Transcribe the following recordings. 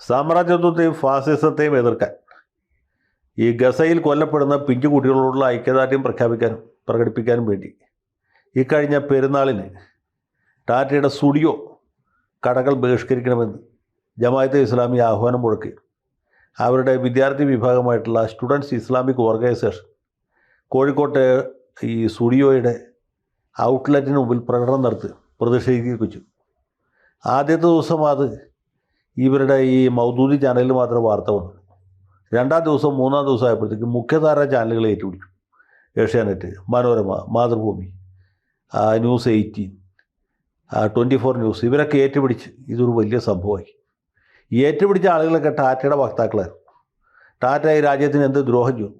സാമ്രാജ്യത്വത്തെയും ഫാസിസത്തെയും എതിർക്കാൻ ഈ ഗസയിൽ കൊല്ലപ്പെടുന്ന പിഞ്ചു കുട്ടികളോടുള്ള ഐക്യദാർഢ്യം പ്രകടിപ്പിക്കാനും വേണ്ടി ഇക്കഴിഞ്ഞ പെരുന്നാളിന് ടാറ്റയുടെ സ്റ്റുഡിയോ കടകൾ ബഹിഷ്കരിക്കണമെന്ന് ജമാഅത്തെ ഇസ്ലാമി ആഹ്വാനം മുഴക്കി. അവരുടെ വിദ്യാർത്ഥി വിഭാഗമായിട്ടുള്ള സ്റ്റുഡൻസ് ഇസ്ലാമിക് ഓർഗനൈസേഷൻ കോഴിക്കോട്ടെ ഈ സ്റ്റുഡിയോയുടെ ഔട്ട്ലെറ്റിന് മുമ്പിൽ പ്രകടനം നടത്തി പ്രതിഷേധിപ്പിച്ചു. ആദ്യത്തെ ദിവസം അത് ഇവരുടെ ഈ മൗദൂദി ചാനലിൽ മാത്രം വാർത്ത വന്നു. രണ്ടാം ദിവസം മൂന്നാം ദിവസം ആയപ്പോഴത്തേക്കും മുഖ്യധാര ചാനലുകൾ ഏറ്റുപിടിച്ചു. ഏഷ്യാനെറ്റ്, മനോരമ, മാതൃഭൂമി, ന്യൂസ് 18, 24 ന്യൂസ്, ഇവരൊക്കെ ഏറ്റുപിടിച്ച് ഇതൊരു വലിയ സംഭവമായി. ഈ ഏറ്റുപിടിച്ച ആളുകളൊക്കെ ടാറ്റയുടെ വക്താക്കളായിരുന്നു. ടാറ്റ ഈ രാജ്യത്തിന് എന്ത് ദ്രോഹം ചെയ്തു,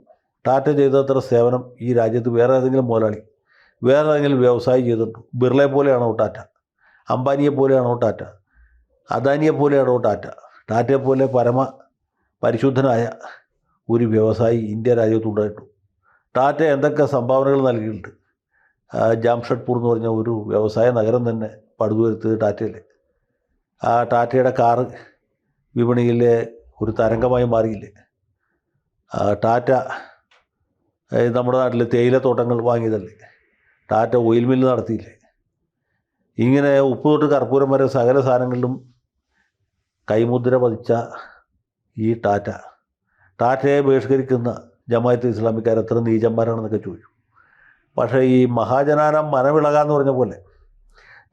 ടാറ്റ ചെയ്തത്ര സേവനം ഈ രാജ്യത്ത് വേറെ ഏതെങ്കിലും മുതലാളി, വേറെ ഏതെങ്കിലും വ്യവസായി ചെയ്തിട്ടുണ്ടോ? ബിർളയെ പോലെയാണോ ടാറ്റ? അംബാനിയെ പോലെയാണോ ടാറ്റ? അദാനിയെ പോലെയാണോ ടാറ്റ? ടാറ്റയെ പോലെ പരമ പരിശുദ്ധനായ ഒരു വ്യവസായി ഇന്ത്യ രാജ്യത്തുണ്ടായിട്ടു. ടാറ്റ എന്തൊക്കെ സംഭാവനകൾ നൽകിയിട്ടുണ്ട്. ജാംഷഡ്പൂർ എന്ന് പറഞ്ഞ ഒരു വ്യവസായ നഗരം തന്നെ പടുതുയർത്തത് ടാറ്റയല്ലേ. ആ ടാറ്റയുടെ കാറ് വിപണിയിലെ ഒരു തരംഗമായി മാറിയില്ലേ. ടാറ്റ നമ്മുടെ നാട്ടിൽ തേയിലത്തോട്ടങ്ങൾ വാങ്ങിയതല്ലേ. ടാറ്റ ഓയിൽ മില്ല് നടത്തിയില്ലേ. ഇങ്ങനെ ഉപ്പ് തൊട്ട് കർപ്പൂരം വരെ സകല സാധനങ്ങളിലും കൈമുദ്ര പതിച്ച ഈ ടാറ്റയെ ബഹിഷ്കരിക്കുന്ന ജമാഅത്തെ ഇസ്ലാമിക്കാർ എത്ര നീചന്മാരാണെന്നൊക്കെ ചോദിച്ചു. പക്ഷേ ഈ മഹാജനാനം മനവിളകാന്ന് പറഞ്ഞ പോലെ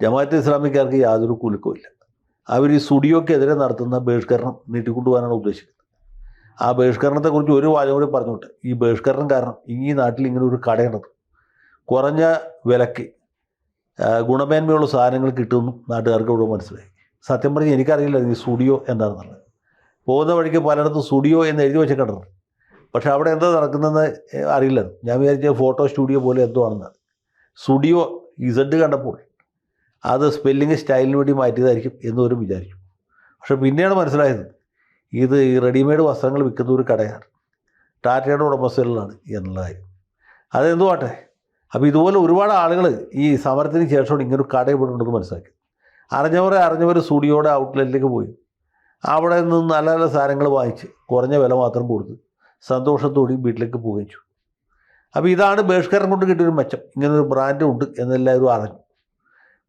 ജമാഅത്തെ ഇസ്ലാമിക്കാർക്ക് യാതൊരു കുലുക്കമില്ല. അവർ ഈ സ്റ്റുഡിയോക്കെതിരെ നടത്തുന്ന ബഹിഷ്കരണം നീട്ടിക്കൊണ്ടുപോകാനാണ് ഉദ്ദേശിക്കുന്നത്. ആ ബഹിഷ്കരണത്തെക്കുറിച്ച് ഒരു വാചകം കൂടി പറഞ്ഞോട്ടെ. ഈ ബഹിഷ്കരണം കാരണം ഈ നാട്ടിൽ ഇങ്ങനെ ഒരു കടയുള്ളത് കുറഞ്ഞ വിലയ്ക്ക് ഗുണമേന്മയുള്ള സാധനങ്ങൾ കിട്ടുമെന്നും നാട്ടുകാർക്ക് ഇവിടെ മനസ്സിലായി. സത്യം പറഞ്ഞ് എനിക്കറിയില്ല ഈ സ്റ്റുഡിയോ എന്താണെന്നുള്ളത്. പോകുന്ന വഴിക്ക് പലയിടത്തും സ്റ്റുഡിയോ എന്ന് എഴുതി വെച്ച് കണ്ടിട്ടുണ്ട്. പക്ഷേ അവിടെ എന്താ നടക്കുന്നതെന്ന് അറിയില്ല. ഞാൻ വിചാരിച്ച ഫോട്ടോ സ്റ്റുഡിയോ പോലെ എന്തോ ആണെന്നാണ്. സ്റ്റുഡിയോ ഇസഡ് കണ്ടപ്പോൾ അത് സ്പെല്ലിങ് സ്റ്റൈലിന് വേണ്ടി മാറ്റിയതായിരിക്കും എന്നവരും വിചാരിച്ചു. പക്ഷേ പിന്നെയാണ് മനസ്സിലായത് ഇത് ഈ റെഡിമെയ്ഡ് വസ്ത്രങ്ങൾ വിൽക്കുന്ന ഒരു കടയാണ്, ടാറ്റയുടെ ഉടമസ്ഥയിലാണ് എന്നുള്ളതായി. അതെന്തോ ആട്ടെ. അപ്പോൾ ഇതുപോലെ ഒരുപാട് ആളുകൾ ഈ സമരത്തിന് ശേഷമാണ് ഇങ്ങനൊരു കട ഇവിടെ ഉണ്ടെന്ന് മനസ്സിലാക്കി. അറിഞ്ഞവർ സ്റ്റുഡിയോയുടെ ഔട്ട്ലെറ്റിലേക്ക് പോയി അവിടെ നിന്ന് നല്ല നല്ല സാധനങ്ങൾ വാങ്ങിച്ച് കുറഞ്ഞ വില മാത്രം കൊടുത്ത് സന്തോഷത്തോടെയും വീട്ടിലേക്ക് പോവുകയും ചെയ്തു. അപ്പോൾ ഇതാണ് ബഹിഷ്കരണം കൊണ്ട് കിട്ടിയൊരു മെച്ചം. ഇങ്ങനൊരു ബ്രാൻഡ് ഉണ്ട് എന്നെല്ലാവരും അറിഞ്ഞു.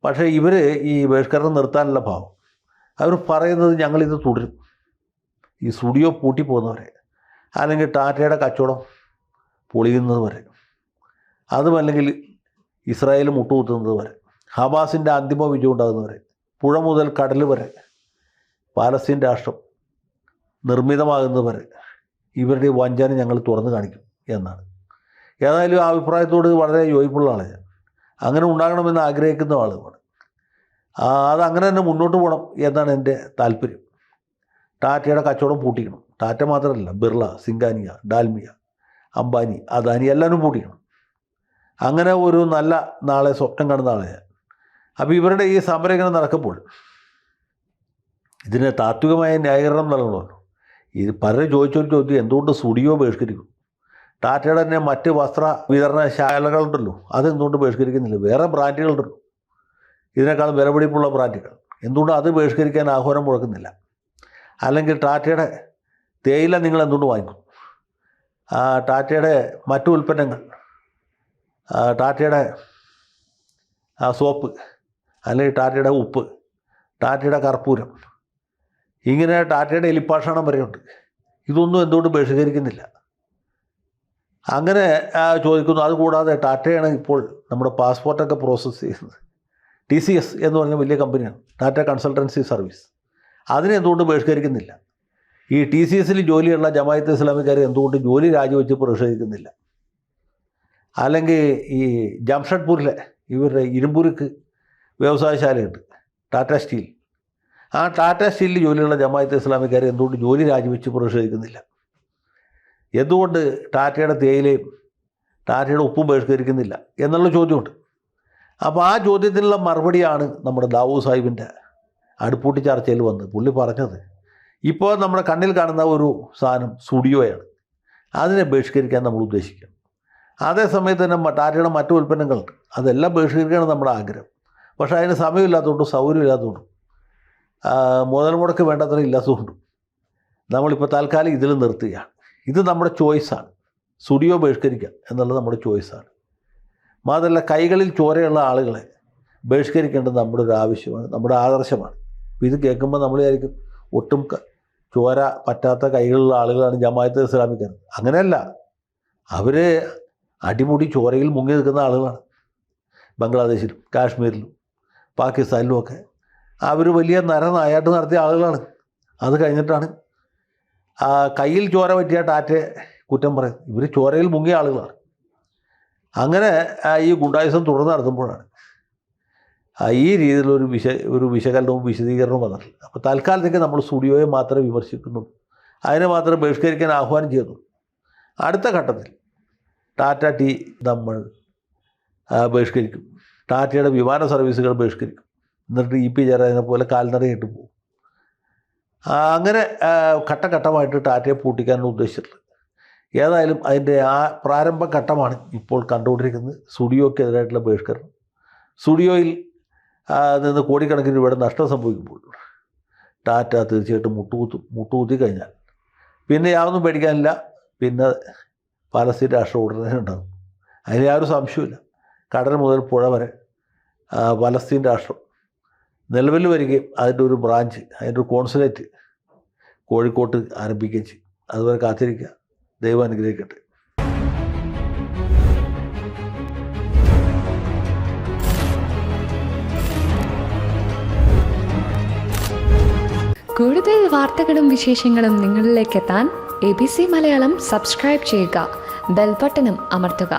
പക്ഷേ ഇവർ ഈ ബഹിഷ്കരണം നിർത്താനുള്ള ഭാവം അവർ പറയുന്നത് ഞങ്ങളിത് തുടരും. ഈ സ്റ്റുഡിയോ പൂട്ടിപ്പോകുന്നവരെ, അല്ലെങ്കിൽ ടാറ്റയുടെ കച്ചവടം പൊളിയുന്നത് വരെ, അതുമല്ലെങ്കിൽ ഇസ്രായേൽ മുട്ടുകുത്തുന്നത് വരെ, ഹമാസിൻ്റെ അന്തിമ വിജയം ഉണ്ടാകുന്നവരെ, പുഴ മുതൽ കടൽ വരെ പാലസ്തീൻ രാഷ്ട്രം നിർമ്മിതമാകുന്നത് വരെ ഇവരുടെ വഞ്ചന ഞങ്ങൾ തുറന്നു കാണിക്കും എന്നാണ്. ഏതായാലും ആ അഭിപ്രായത്തോട് വളരെ യോജിപ്പുള്ള ആളാണ് ഞാൻ. അങ്ങനെ ഉണ്ടാകണമെന്ന് ആഗ്രഹിക്കുന്ന ആളുമാണ്. അതങ്ങനെ തന്നെ മുന്നോട്ട് പോകണം എന്നാണ് എൻ്റെ താല്പര്യം. ടാറ്റയുടെ കച്ചവടം പൂട്ടിക്കണം. ടാറ്റ മാത്രമല്ല, ബിർള, സിംഗാനിയ, ഡാൽമിയ, അംബാനി, അദാനി എല്ലാവരും പൂട്ടിക്കണം. അങ്ങനെ ഒരു നല്ല നാളെ സ്വപ്നം കാണുന്ന ആളെ ഞാൻ. അപ്പോൾ ഇവരുടെ ഈ സമരം ഇങ്ങനെ നടക്കുമ്പോൾ ഇതിന് താത്വികമായ ന്യായീകരണം നൽകണമല്ലോ. ഇത് പലരും ചോദിച്ചൊരു ചോദ്യം, എന്തുകൊണ്ട് സ്റ്റുഡിയോ ബഹിഷ്കരിക്കും? ടാറ്റയുടെ തന്നെ മറ്റ് വസ്ത്ര വിതരണ ശാലകളുണ്ടല്ലോ, അതെന്തുകൊണ്ട് ബഹിഷ്കരിക്കുന്നില്ല? വേറെ ബ്രാൻഡുകളുണ്ടല്ലോ ഇതിനേക്കാളും വിലപിടിപ്പുള്ള ബ്രാൻഡുകൾ, എന്തുകൊണ്ട് അത് ബഹിഷ്കരിക്കാൻ ആഹ്വാനം മുഴക്കുന്നില്ല? അല്ലെങ്കിൽ ടാറ്റയുടെ തേയില നിങ്ങൾ എന്തുകൊണ്ട് വാങ്ങിക്കും? ടാറ്റയുടെ മറ്റു ഉൽപ്പന്നങ്ങൾ, ടാറ്റയുടെ സോപ്പ്, അല്ലെങ്കിൽ ടാറ്റയുടെ ഉപ്പ്, ടാറ്റയുടെ കർപ്പൂരം, ഇങ്ങനെ ടാറ്റയുടെ എലിപ്പാഷാണം വരെയുണ്ട്. ഇതൊന്നും എന്തുകൊണ്ട് ബഹിഷ്കരിക്കുന്നില്ല? അങ്ങനെ ചോദിക്കുന്നു. അതുകൂടാതെ ടാറ്റയാണ് ഇപ്പോൾ നമ്മുടെ പാസ്പോർട്ടൊക്കെ പ്രോസസ്സ് ചെയ്യുന്നത്. TCS എന്ന് പറഞ്ഞ വലിയ കമ്പനിയാണ്, ടാറ്റ കൺസൾട്ടൻസി സർവീസ്. അതിനെ എന്തുകൊണ്ട് ബഹിഷ്കരിക്കുന്നില്ല? ഈ TCSൽ ജോലിയുള്ള ജമാഅത്തെ ഇസ്ലാമിക്കാർ എന്തുകൊണ്ട് ജോലി രാജിവെച്ച് പ്രതിഷേധിക്കുന്നില്ല? അല്ലെങ്കിൽ ഈ ജംഷഡ്പൂരിലെ ഇവരുടെ ഇരുമ്പുരുക്ക് വ്യവസായശാലയുണ്ട്, ടാറ്റ സ്റ്റീൽ. ആ ടാറ്റ സ്റ്റീലിൽ ജോലിയുള്ള ജമാഅത്തെ ഇസ്ലാമിക്കാർ എന്തുകൊണ്ട് ജോലി രാജിവെച്ച് പ്രതിഷേധിക്കുന്നില്ല? എന്തുകൊണ്ട് ടാറ്റയുടെ തേയിലയും ടാറ്റയുടെ ഉപ്പും ബഹിഷ്കരിക്കുന്നില്ല എന്നുള്ള ചോദ്യമുണ്ട്. അപ്പോൾ ആ ചോദ്യത്തിനുള്ള മറുപടിയാണ് നമ്മുടെ ദാവൂദ് സാഹിബിൻ്റെ അടുപ്പൂട്ടി ചർച്ചയിൽ വന്ന് പുള്ളി പറഞ്ഞത്. ഇപ്പോൾ നമ്മുടെ കണ്ണിൽ കാണുന്ന ഒരു സാധനം സ്റ്റുഡിയോയാണ്, അതിനെ ബഹിഷ്കരിക്കാൻ നമ്മൾ ഉദ്ദേശിക്കണം. അതേസമയത്ത് തന്നെ ടാറ്റയുടെ മറ്റു ഉൽപ്പന്നങ്ങളുണ്ട്, അതെല്ലാം ബഹിഷ്കരിക്കുകയാണ് നമ്മുടെ ആഗ്രഹം. പക്ഷേ അതിന് സമയമില്ലാത്തതുകൊണ്ടും സൗകര്യമില്ലാത്തതുകൊണ്ടും മുതൽ മുടക്ക് വേണ്ടത്ര ഇല്ലാത്തതുകൊണ്ടും നമ്മളിപ്പോൾ തൽക്കാലം ഇതിൽ നിർത്തുകയാണ്. ഇത് നമ്മുടെ ചോയ്സാണ്. സ്റ്റുഡിയോ ബഹിഷ്കരിക്കുക എന്നുള്ളത് നമ്മുടെ ചോയ്സാണ്. മാത്രമല്ല, കൈകളിൽ ചോരയുള്ള ആളുകളെ ബഹിഷ്കരിക്കേണ്ടത് നമ്മുടെ ഒരു ആവശ്യമാണ്, നമ്മുടെ ആദർശമാണ്. അപ്പോൾ ഇത് കേൾക്കുമ്പോൾ നമ്മൾ വിചാരിക്കും ഒട്ടും ചോര പറ്റാത്ത കൈകളുള്ള ആളുകളാണ് ജമാഅത്തെ ഇസ്ലാമിക്ക്. അങ്ങനെയല്ല, അവർ അടിമുടി ചോരയിൽ മുങ്ങി നിൽക്കുന്ന ആളുകളാണ്. ബംഗ്ലാദേശിലും കാശ്മീരിലും പാകിസ്ഥാനിലും ഒക്കെ അവർ വലിയ നരനായാട്ട് നടത്തിയ ആളുകളാണ്. അത് കഴിഞ്ഞിട്ടാണ് കയ്യിൽ ചോര പറ്റിയ ടാറ്റയെ കുറ്റം പറയും. ഇവർ ചോരയിൽ മുങ്ങിയ ആളുകളാണ്. അങ്ങനെ ഈ ഗുണ്ടായിസം തുടർന്ന് നടത്തുമ്പോഴാണ് ഈ രീതിയിലൊരു വിശകലനവും വിശദീകരണവും വന്നിട്ടില്ല. അപ്പോൾ തൽക്കാലത്തേക്ക് നമ്മൾ സ്റ്റുഡിയോയെ മാത്രമേ വിമർശിക്കുന്നു, അതിനെ മാത്രം ബഹിഷ്കരിക്കാൻ ആഹ്വാനം ചെയ്യുന്നു. അടുത്ത ഘട്ടത്തിൽ ടാറ്റ ടീ നമ്മൾ ബഹിഷ്കരിക്കും, ടാറ്റയുടെ വിമാന സർവീസുകൾ ബഹിഷ്കരിക്കും. എന്നിട്ട് ഇ പി ജയരാജനെ പോലെ കാൽനടയായിട്ട് പോകും. അങ്ങനെ ഘട്ടഘട്ടമായിട്ട് ടാറ്റയെ പൂട്ടിക്കാനാണ് ഉദ്ദേശിച്ചിട്ടുള്ളത്. ഏതായാലും അതിൻ്റെ ആ പ്രാരംഭ ഘട്ടമാണ് ഇപ്പോൾ കണ്ടുകൊണ്ടിരിക്കുന്നത്, സ്റ്റുഡിയോക്കെതിരായിട്ടുള്ള ബഹിഷ്കരണം. സ്റ്റുഡിയോയിൽ നിന്ന് കോടിക്കണക്കിന് രൂപയുടെ നഷ്ടം സംഭവിക്കുമ്പോൾ ടാറ്റ തീർച്ചയായിട്ടും മുട്ടുകുത്തി കഴിഞ്ഞാൽ പിന്നെ യാതൊന്നും പേടിക്കാനില്ല. പിന്നെ പാലസ്തീൻ രാഷ്ട്രം ഉടനെ ഉണ്ടാകും. അതിന് യാതൊരു സംശയമില്ല. കടൽ മുതൽ പുഴ വരെ പലസ്തീൻ രാഷ്ട്രം നിലവിൽ വരികയും അതിൻ്റെ ഒരു ബ്രാഞ്ച്, അതിൻ്റെ ഒരു കോൺസുലേറ്റ് കോഴിക്കോട്ട് ആരംഭിക്കുകയും ചെയ്യും. അതുവരെ കാത്തിരിക്കുക. ദൈവം അനുഗ്രഹിക്കട്ടെ. കൂടുതൽ വാർത്തകളും വിശേഷങ്ങളും നിങ്ങളിലേക്ക് എത്താൻ ABC മലയാളം സബ്സ്ക്രൈബ് ചെയ്യുക, ബെൽ ബട്ടണും അമർത്തുക.